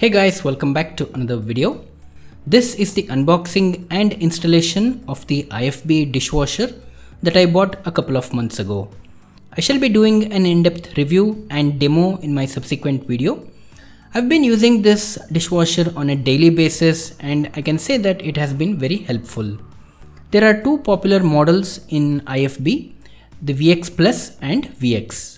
Hey guys, welcome back to another video. This is the unboxing and installation of the IFB dishwasher that I bought a couple of months ago. I shall be doing an in-depth review and demo in my subsequent video. I've been using this dishwasher on a daily basis and I can say that it has been very helpful. There are two popular models in IFB, the VX Plus and VX.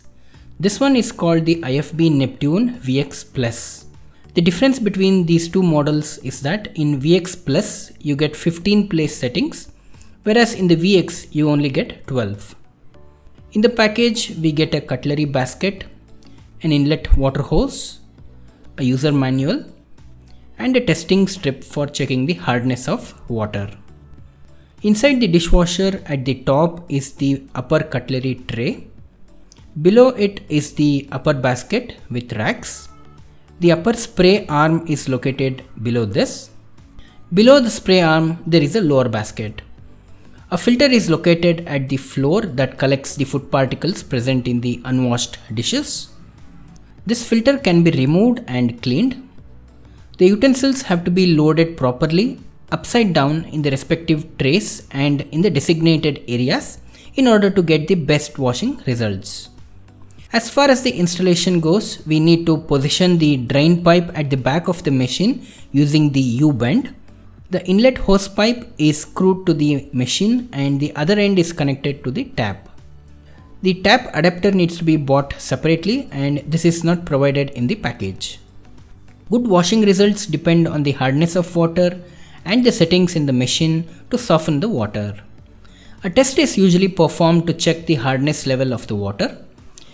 This one is called the IFB Neptune VX Plus. The difference between these two models is that in VX Plus you get 15 place settings, whereas in the VX you only get 12. In the package we get a cutlery basket, an inlet water hose, a user manual, and a testing strip for checking the hardness of water. Inside the dishwasher at the top is the upper cutlery tray. Below it is the upper basket with racks. The upper spray arm is located below this. Below the spray arm there is a lower basket. A filter is located at the floor that collects the food particles present in the unwashed dishes. This filter can be removed and cleaned. The utensils have to be loaded properly upside down in the respective trays and in the designated areas in order to get the best washing results. As far as the installation goes, we need to position the drain pipe at the back of the machine using the U-bend. The inlet hose pipe is screwed to the machine and the other end is connected to the tap. The tap adapter needs to be bought separately and this is not provided in the package. Good washing results depend on the hardness of water and the settings in the machine to soften the water. A test is usually performed to check the hardness level of the water.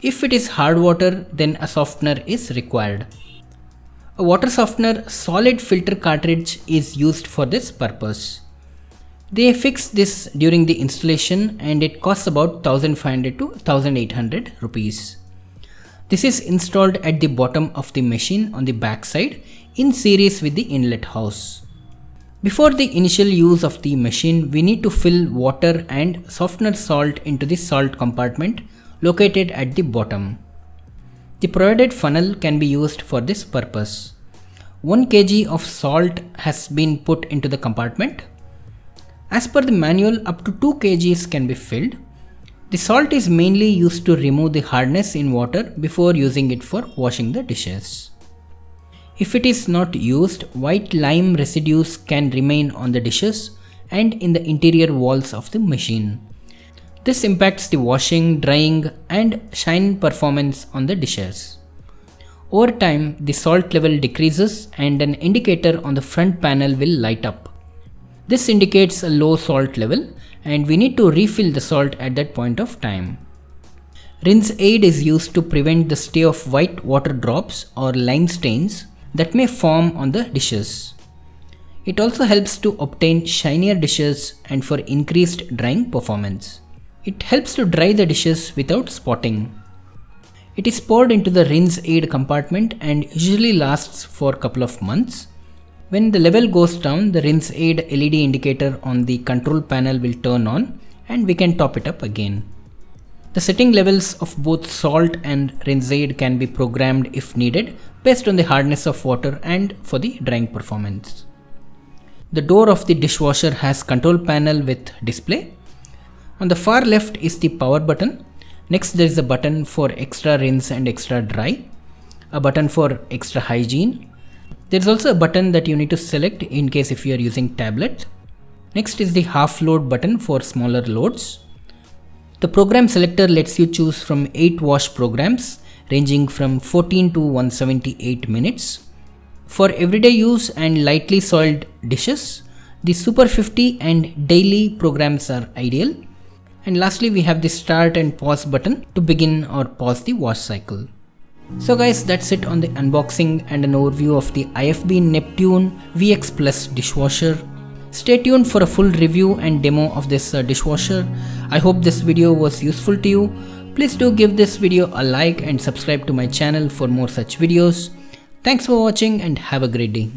If it is hard water, then a softener is required. A water softener solid filter cartridge is used for this purpose. They fix this during the installation and it costs about 1500 to 1800 rupees. This is installed at the bottom of the machine on the back side in series with the inlet house. Before the initial use of the machine, we need to fill water and softener salt into the salt compartment located at the bottom. The provided funnel can be used for this purpose. 1 kg of salt has been put into the compartment. As per the manual, up to 2 kgs can be filled. The salt is mainly used to remove the hardness in water before using it for washing the dishes. If it is not used, white lime residues can remain on the dishes and in the interior walls of the machine. This impacts the washing, drying and shine performance on the dishes. Over time, the salt level decreases and an indicator on the front panel will light up. This indicates a low salt level and we need to refill the salt at that point of time. Rinse aid is used to prevent the stay of white water drops or lime stains that may form on the dishes. It also helps to obtain shinier dishes and for increased drying performance. It helps to dry the dishes without spotting. It is poured into the rinse aid compartment and usually lasts for a couple of months. When the level goes down, the rinse aid LED indicator on the control panel will turn on and we can top it up again. The setting levels of both salt and rinse aid can be programmed if needed based on the hardness of water and for the drying performance. The door of the dishwasher has control panel with display. On the far left is the power button. Next there is a button for extra rinse and extra dry, a button for extra hygiene. There is also a button that you need to select in case if you are using tablet. Next is the half load button for smaller loads. The program selector lets you choose from 8 wash programs ranging from 14 to 178 minutes. For everyday use and lightly soiled dishes, the Super 50 and daily programs are ideal. And lastly, we have the start and pause button to begin or pause the wash cycle. So guys, that's it on the unboxing and an overview of the IFB Neptune VX Plus dishwasher. Stay tuned for a full review and demo of this dishwasher. I hope this video was useful to you. Please do give this video a like and subscribe to my channel for more such videos. Thanks for watching and have a great day.